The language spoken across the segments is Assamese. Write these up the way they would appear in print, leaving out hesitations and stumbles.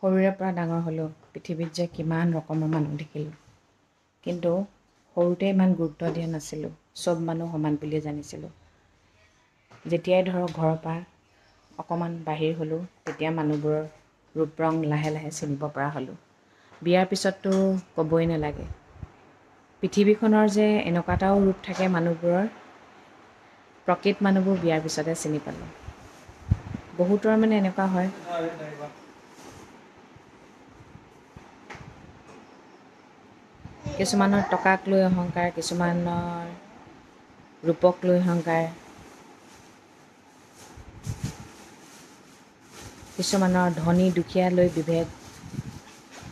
সৰুৰে পৰা ডাঙৰ হ'লোঁ, পৃথিৱীত যে কিমান ৰকমৰ মানুহ দেখিলোঁ, কিন্তু সৰুতে ইমান গুৰুত্ব দিয়া নাছিলোঁ। চব মানুহ সমান বুলিয়ে জানিছিলোঁ। যেতিয়াই ধৰক ঘৰৰ পৰা অকণমান বাহিৰ হ'লোঁ, তেতিয়া মানুহবোৰৰ ৰূপ ৰং লাহে লাহে চিনিব পৰা হ'লোঁ। বিয়াৰ পিছততো ক'বই নালাগে। পৃথিৱীখনৰ যে এনেকুৱা এটাও ৰূপ থাকে মানুহবোৰৰ, প্ৰকৃত মানুহবোৰ বিয়াৰ পিছতে চিনি পালোঁ। বহুতৰ মানে এনেকুৱা হয়, কিছুমানৰ টকাক লৈ অহংকাৰ, কিছুমানৰ ৰূপক লৈ অহংকাৰ, কিছুমানৰ ধনী দুখীয়া লৈ বিভেদ,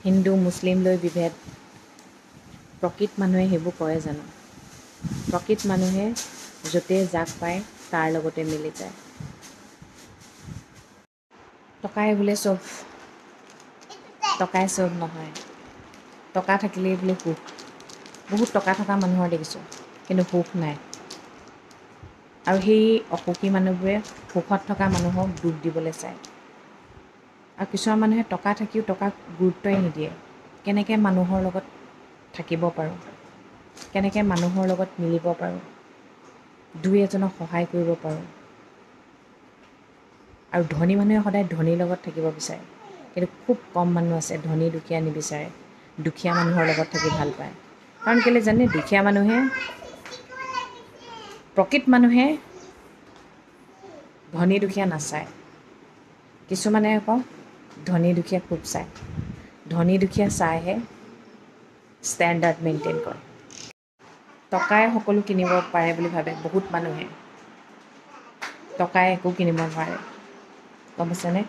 হিন্দু মুছলিম লৈ বিভেদ। প্ৰকৃত মানুহে সেইবোৰ কৰে জানো? প্ৰকৃত মানুহে য'তে যাক পায় তাৰ লগতে মিলি যায়। টকাই বোলে চব, টকাই চব নহয়। টকা থাকিলেই বোলে সুখ। বহুত টকা থকা মানুহৰ দেখিছোঁ, কিন্তু সুখ নাই। আৰু সেই অসুখী মানুহবোৰে সুখত থকা মানুহক দুখ দিবলৈ চায়। আৰু কিছুমান মানুহে টকা থাকিও টকাক গুৰুত্বই নিদিয়ে। কেনেকৈ মানুহৰ লগত থাকিব পাৰোঁ, কেনেকৈ মানুহৰ লগত মিলিব পাৰোঁ, দুই এজনক সহায় কৰিব পাৰোঁ। আৰু ধনী মানুহে সদায় ধনীৰ লগত থাকিব বিচাৰে, কিন্তু খুব কম মানুহ আছে ধনী দুখীয়া নিবিচাৰে, দুখীয়া মানুহৰ লগত থাকি ভাল পায়। কাৰণ কেলৈ জানে? দুখীয়া মানুহে, প্ৰকৃত মানুহে ধনী দুখীয়া নাচায়। কিছুমানে আকৌ ধনী দুখীয়া খুব চায়। ধনী দুখীয়া চাইহে ষ্টেণ্ডাৰ্ড মেইনটেইন কৰে। টকাই সকলো কিনিব পাৰে বুলি ভাবে বহুত মানুহে। টকাই একো কিনিব নোৱাৰে, গম পাইছেনে?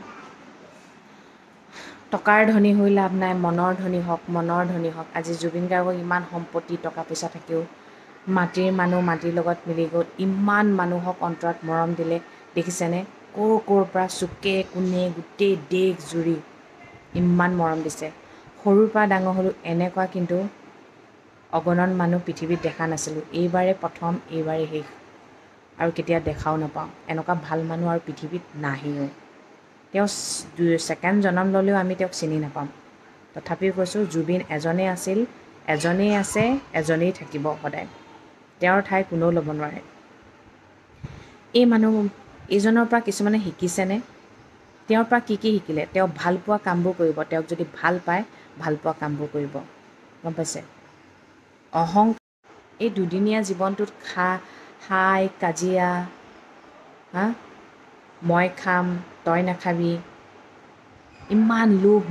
টকাৰ ধনী হৈ লাভ নাই, মনৰ ধনী হওক, মনৰ ধনী হওক। আজি জুবিন গাৰ্গৰ ইমান সম্পত্তি টকা পইচা থাকিও মাটিৰ মানুহ মাটিৰ লগত মিলি গ'ল। ইমান মানুহক অন্তৰত মৰম দিলে, দেখিছেনে? ক'ৰ পৰা চুকে কোণে গোটেই দেশ জুৰি ইমান মৰম দিছে। সৰুৰ পৰা ডাঙৰ হ'লোঁ, এনেকুৱা কিন্তু অগণন মানুহ পৃথিৱীত দেখা নাছিলোঁ। এইবাৰে প্ৰথম, এইবাৰে শেষ, আৰু কেতিয়া দেখাও নাপাওঁ। এনেকুৱা ভাল মানুহ আৰু পৃথিৱীত নাহেও। তেওঁ ছেকেণ্ড জন্ম ল'লেও আমি তেওঁক চিনি নাপাম। তথাপিও কৈছোঁ, জুবিন এজনেই আছিল, এজনেই আছে, এজনেই থাকিব সদায়। তেওঁৰ ঠাই কোনেও ল'ব নোৱাৰে। এইজনৰ পৰা কিছুমানে শিকিছেনে? তেওঁৰ পৰা কি কি শিকিলে? তেওঁ ভাল পোৱা কামবোৰ কৰিব। তেওঁক যদি ভাল পায়, ভাল পোৱা কামবোৰ কৰিব, গম পাইছে? এই দুদিনীয়া জীৱনটোত হাই কাজিয়া, মই খাম তই নাখাবি, ইমান লোভ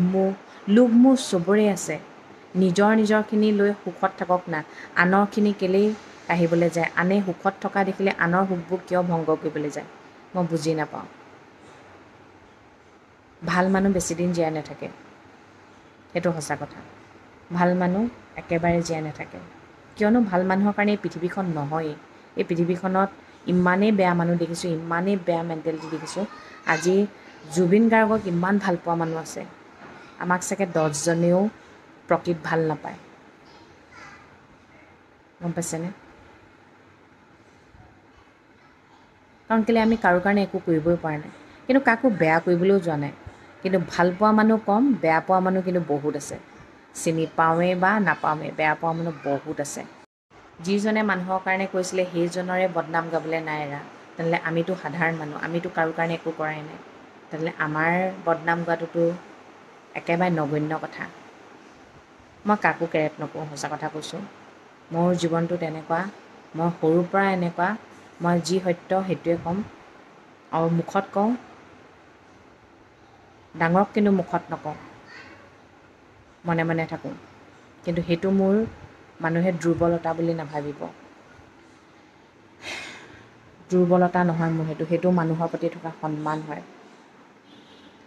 মোহ চবৰে আছে। নিজৰখিনি লৈ সুখত থাকক না, আনৰখিনি কেলেই কাঢ়িবলৈ যায়? আনে সুখত থকা দেখিলে আনৰ সুখবোৰ কিয় ভংগ কৰিবলৈ যায়? মই বুজি নাপাওঁ। ভাল মানুহ বেছিদিন জীয়াই নাথাকে, সেইটো সঁচা কথা। ভাল মানুহ একেবাৰে জীয়াই নাথাকে। কিয়নো ভাল মানুহৰ কাৰণে এই পৃথিৱীখন নহয়েই। এই পৃথিৱীখনত ইমানেই বেয়া মানুহ দেখিছোঁ, ইমানেই বেয়া মেণ্টেলিটি দেখিছোঁ। আজি জুবিন গাৰ্গক ইমান ভাল পোৱা মানুহ আছে, আমাক চাগে 10জনেও প্ৰকৃত ভাল নাপায়, গম পাইছেনে? কাৰণ কেলৈ আমি কাৰো কাৰণে একো কৰিবই পৰা নাই, কিন্তু কাকো বেয়া কৰিবলৈও যোৱা নাই। কিন্তু ভাল পোৱা মানুহ কম, বেয়া পোৱা মানুহ কিন্তু বহুত আছে। চিনি পাওঁৱেই বা নাপাওঁৱেই, বেয়া পোৱা মানুহ বহুত আছে। যিজনে মানুহৰ কাৰণে কৈছিলে সেইজনৰে বদনাম গাবলৈ নাই এৰা, তেনেহ'লে আমিতো সাধাৰণ মানুহ, আমিতো কাৰো কাৰণে একো কৰাই নাই, তেনেহ'লে আমাৰ বদনাম গোৱাটোতো একেবাৰে নগণ্য কথা। মই কাকো কেৰেপ নকৰোঁ, সঁচা কথা কৈছোঁ। মোৰ জীৱনটো তেনেকুৱা, মই সৰুৰ পৰা এনেকুৱা। মই যি সত্য সেইটোৱে ক'ম, আৰু মুখত কওঁ, ডাঙৰক কিন্তু মুখত নকওঁ, মনে মনে থাকোঁ। কিন্তু সেইটো মোৰ মানুহে দুৰ্বলতা বুলি নাভাবিব। দুৰ্বলতা নহয় মোৰ, সেইটো মানুহৰ প্ৰতি থকা সন্মান হয়।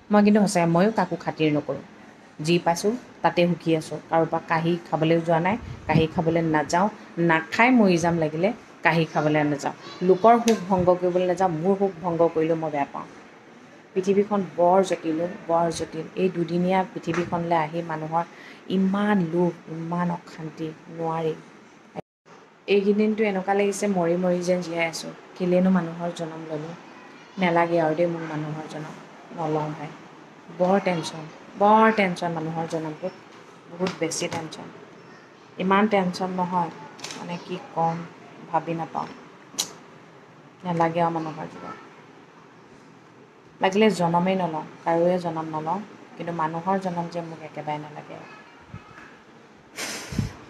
মই কিন্তু সঁচাকৈ ময়ো কাকো খাতিৰ নকৰোঁ। যি পাইছোঁ তাতে সুখী আছোঁ। কাৰোবাৰ পৰা কাঢ়ি খাবলৈ যোৱা নাই, কাঢ়ি খাবলৈ নাযাওঁ, নাখাই মৰি যাম লাগিলে, কাঢ়ি খাবলৈ নাযাওঁ। লোকৰ সুখ ভংগ কৰিবলৈ নাযাওঁ, মোৰ সুখ ভংগ কৰিলেও মই বেয়া পাওঁ। পৃথিৱীখন বৰ জটিল, বৰ জটিল। এই দুদিনীয়া পৃথিৱীখনলৈ আহি মানুহৰ ইমান লোভ, ইমান অশান্তি, নোৱাৰি। এইকেইদিনটো এনেকুৱা লাগিছে মৰি মৰি যেন জীয়াই আছোঁ। কেলেনো মানুহৰ জনম ল'লোঁ? নেলাগে আৰু দেই মোক মানুহৰ জনম, নলওঁ ভাই, বৰ টেনশ্যন। বৰ টেনশ্যন মানুহৰ জনমটোত, বহুত বেছি টেনশ্যন। ইমান টেনশ্যন নহয় মানে কি ক'ম ভাবি নাপাওঁ। নালাগে আৰু মানুহৰ জীৱন। লাগিলে জনমেই নলওঁ, কাৰোৱে জনম নলওঁ, কিন্তু মানুহৰ জনম যে মোক একেবাৰে নালাগে।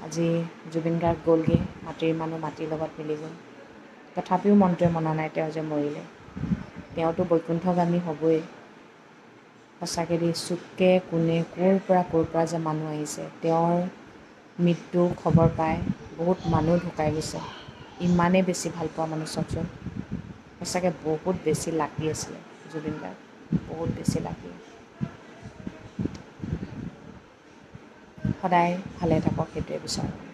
আজি জুবিন গাৰ্গ গ'লগৈ, মাটিৰ মানুহ মাটিৰ লগত মিলি গ'ল। তথাপিও মনটোৱে মনা নাই তেওঁ যে মৰিলে। তেওঁতো বৈকুণ্ঠগামী হ'বই। সঁচাকৈ দেই, চুকে কোণে ক'ৰ পৰা যে মানুহ আহিছে তেওঁৰ মৃত্যুৰ খবৰ পাই। বহুত মানুহ ঢুকাই গৈছে। ইমানেই বেছি ভাল পোৱা মানুহ চাওকচোন। সঁচাকৈ বহুত বেছি লাকি আছিলে জুবিন গাৰ্গ, বহুত বেছি লাকি। সদায় ভালে থাকক সেইটোৱে বিচাৰোঁ।